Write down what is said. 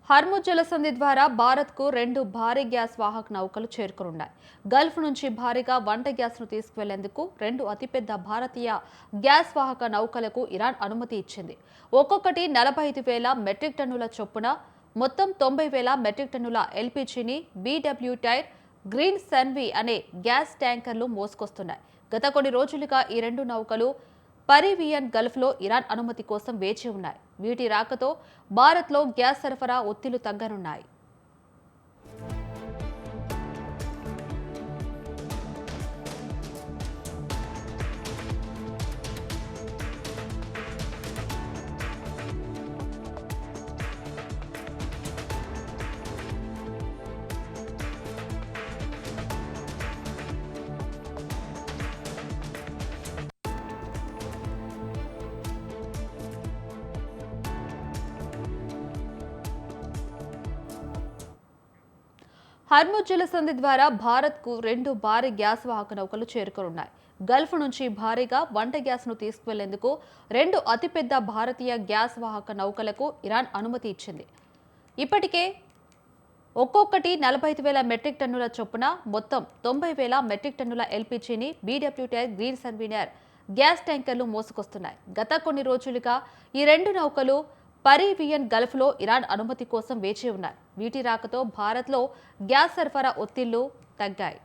Hormuz జలసంధి ద్వారా భారత్కు 2 భారీ గ్యాస్ వాహక నౌకలు చేరుకున్నాయి. గల్ఫ్ నుంచి భారీగా వంట గ్యాస్ను తీసుకువెళ్లేందుకు 2 అతిపెద్ద భారతీయ గ్యాస్ వాహక నౌకలకు ఇరాన్ అనుమతి ఇచ్చింది. ఒక్కొక్కటి 45,000 మెట్రిక్ టన్నుల చొప్పున మొత్తం 90,000 మెట్రిక్ టన్నుల ఎల్పీజీని బీడబ్ల్యూ టైర్ గ్రీన్ సన్వి అనే గ్యాస్ ట్యాంకర్లు మోసుకొస్తున్నాయి. గత కొన్ని రోజులుగా ఈ 2 నౌకలు పరీవియన్ గల్ఫ్లో ఇరాన్ అనుమతి కోసం వేచి ఉన్నాయి. వీటి రాకతో భారత్లో గ్యాస్ సరఫరా ఒత్తిళ్లు తగ్గనున్నాయి. హర్ముజ్ జలసంధి ద్వారా భారత్కు 2 భారీ గ్యాస్ వాహక నౌకలు చేరుకున్నాయి. గల్ఫ్ నుంచి భారీగా వంట గ్యాస్ను తీసుకువెళ్లేందుకు 2 అతిపెద్ద భారతీయ గ్యాస్ వాహక నౌకలకు ఇరాన్ అనుమతి ఇచ్చింది. ఇప్పటికే ఒక్కొక్కటి 45,000 మెట్రిక్ టన్నుల చొప్పున మొత్తం 90,000 మెట్రిక్ టన్నుల ఎల్పీజీని బీడబ్ల్యూటీ గ్రీన్ సన్వీనర్ గ్యాస్ ట్యాంకర్లు మోసుకొస్తున్నాయి. గత కొన్ని రోజులుగా ఈ 2 నౌకలు పరీవియన్ గల్ఫ్లో ఇరాన్ అనుమతి కోసం వేచి ఉన్నాయి. వీటి రాకతో భారత్లో గ్యాస్ సరఫరా ఒత్తిళ్లు తగ్గాయి.